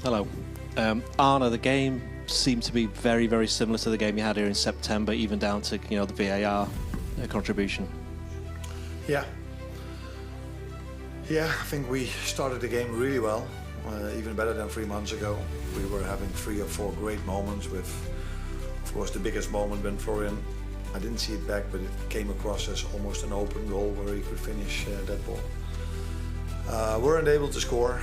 Hello. Arne, the game seemed to be very, very similar to the game you had here in September, even down to the VAR contribution. Yeah, I think we started the game really well, even better than 3 months ago. We were having 3 or 4 great moments with, of course, the biggest moment when Florian, I didn't see it back, but it came across as almost an open goal where he could finish that ball. Weren't able to score.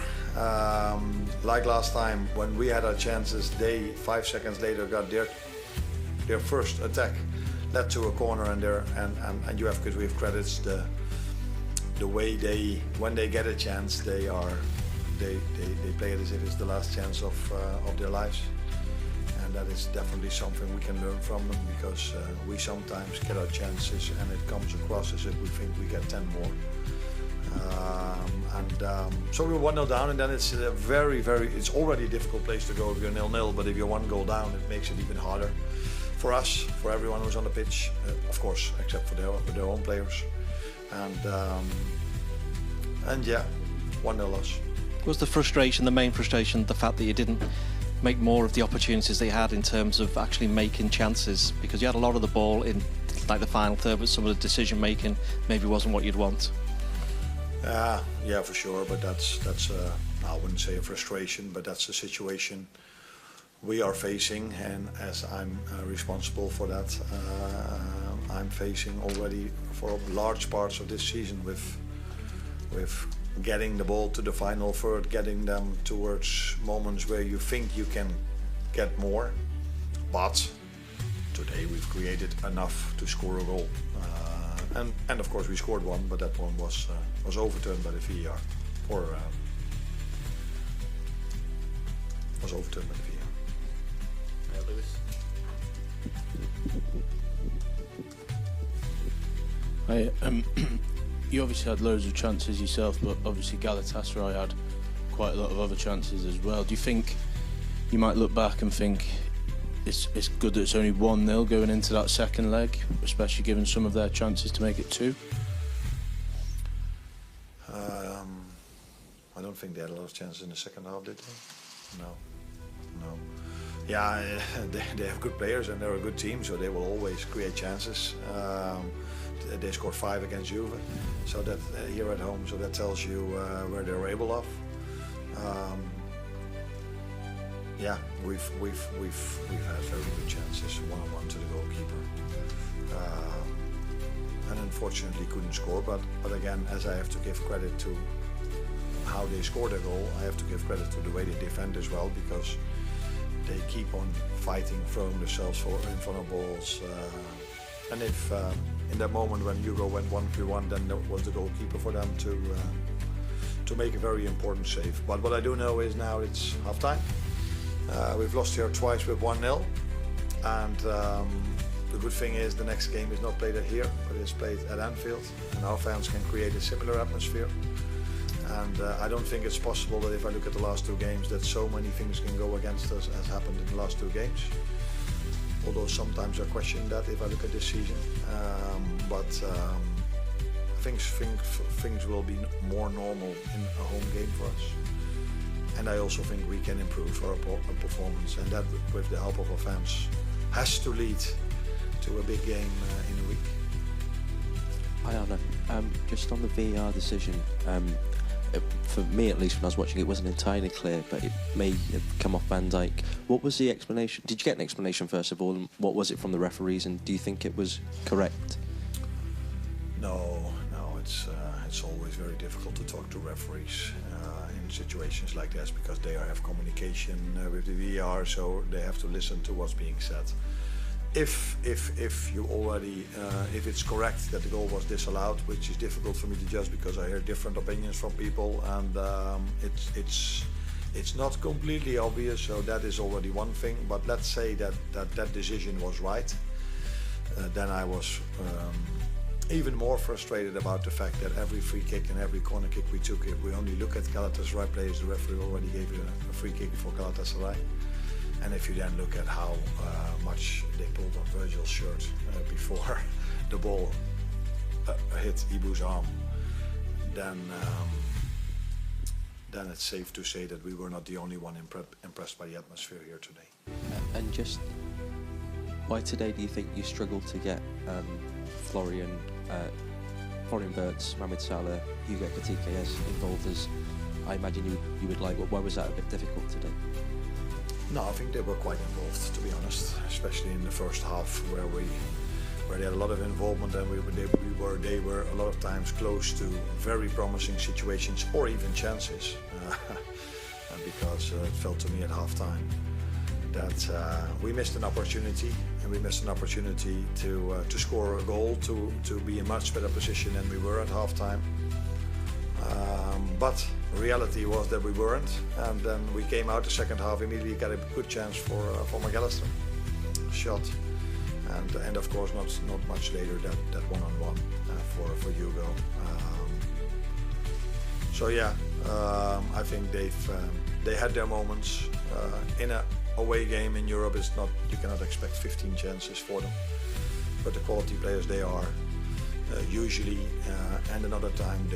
Like last time, when we had our chances, they 5 seconds later got their first attack, led to a corner, and you have to give credits the way when they get a chance, they play it as if it's the last chance of their lives, and that is definitely something we can learn from them, because we sometimes get our chances and it comes across as if we think we get 10 more. So we were 1-0 down, and then it's a it's already a difficult place to go if you're 0-0, but if you're 1 goal down, it makes it even harder for us, for everyone who's on the pitch, of course, except for their own players. And yeah, 1-0 loss. Was the main frustration, the fact that you didn't make more of the opportunities they had in terms of actually making chances? Because you had a lot of the ball in like the final third, but some of the decision making maybe wasn't what you'd want. Yeah, for sure, but that's I wouldn't say a frustration, but that's a situation we are facing, and as I'm responsible for that, I'm facing already for large parts of this season with getting the ball to the final third, getting them towards moments where you think you can get more, but today we've created enough to score a goal. And of course we scored one, but that one was overturned by the VAR, was overturned by the VAR. Lewis. You obviously had loads of chances yourself, but obviously Galatasaray had quite a lot of other chances as well. Do you think you might look back and think it's good that it's only 1-0 going into that second leg, especially given some of their chances to make it 2? I don't think they had a lot of chances in the second half, did they? No. Yeah, they have good players and they're a good team, so they will always create chances. They scored 5 against Juve, so that here at home, so that tells you where they're able of. Yeah, we've had very good chances, 1-on-1 to the goalkeeper, and unfortunately couldn't score. But again, as I have to give credit to how they scored a goal, I have to give credit to the way they defend as well, because they keep on fighting, throwing themselves in front of balls. And if in that moment when Hugo went 1-3-1, then that was the goalkeeper for them to make a very important save. But what I do know is now it's half time. We've lost here twice with 1-0, and the good thing is the next game is not played here, but it's played at Anfield, and our fans can create a similar atmosphere. And I don't think it's possible that if I look at the last 2 games that so many things can go against us as happened in the last 2 games. Although sometimes I question that if I look at this season, but I think things will be more normal in a home game for us. And I also think we can improve our performance, and that, with the help of our fans, has to lead to a big game in a week. Hi Arne, just on the VAR decision, for me at least when I was watching it wasn't entirely clear, but it may have come off Van Dijk. What was the explanation? Did you get an explanation first of all, and what was it from the referees, and do you think it was correct? No, it's always very difficult to talk to referees in situations like this, because they have communication with the VAR, so they have to listen to what's being said. If you already, if it's correct that the goal was disallowed, which is difficult for me to judge because I hear different opinions from people, and it's not completely obvious, so that is already one thing. But let's say that decision was right, then I was even more frustrated about the fact that every free kick and every corner kick we took, if we only look at Galatasaray players, the referee already gave a free kick for Galatasaray. And if you then look at how much they pulled on Virgil's shirt before the ball hit Ibu's arm, then then it's safe to say that we were not the only one impressed by the atmosphere here today. And just why today do you think you struggled to get Florian Wirtz, Mohamed Salah, Hugo Ekitike involved as I imagine you would like? Why was that a bit difficult today? No, I think they were quite involved, to be honest, especially in the first half where they had a lot of involvement, and they were a lot of times close to very promising situations or even chances, because it felt to me at half-time that we missed an opportunity, and we missed an opportunity to score a goal, to be in much better position than we were at half-time. But reality was that we weren't, and then we came out the second half, immediately got a good chance for McAllister shot, and of course not much later that one-on-one for Hugo. So yeah, I think they had their moments. In a away game in Europe, you cannot expect 15 chances for them, but the quality players they are. Usually, and another time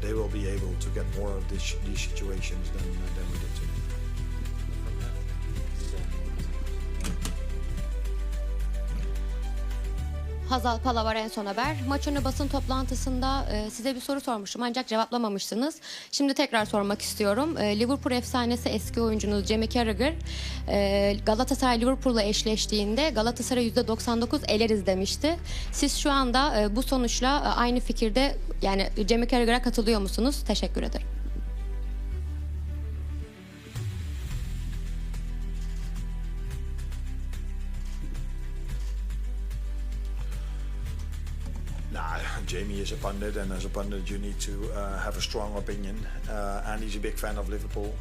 they will be able to get more of these situations than we did today. Hazal Palavar En Son Haber. Maç önü basın toplantısında size bir soru sormuştum ancak cevaplamamıştınız. Şimdi tekrar sormak istiyorum. Liverpool efsanesi eski oyuncunuz Jamie Carragher Galatasaray Liverpool'la eşleştiğinde Galatasaray %99 eleriz demişti. Siz şu anda bu sonuçla aynı fikirde, yani Jamie Carragher'a katılıyor musunuz? Teşekkür ederim. Jamie is a pundit, and as a pundit you need to have a strong opinion, and he's a big fan of Liverpool,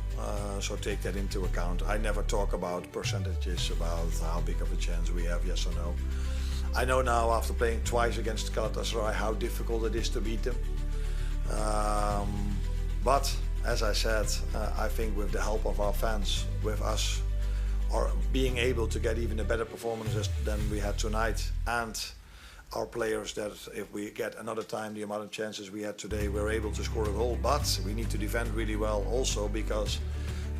so take that into account. I never talk about percentages, about how big of a chance we have, yes or no. I know now, after playing twice against Galatasaray, how difficult it is to beat them. But as I said, I think with the help of our fans, with us are being able to get even a better performances than we had tonight, and our players, that if we get another time the amount of chances we had today, we're able to score a goal. But we need to defend really well also, because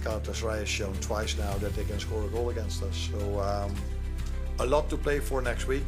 Galatasaray has shown twice now that they can score a goal against us. So a lot to play for next week.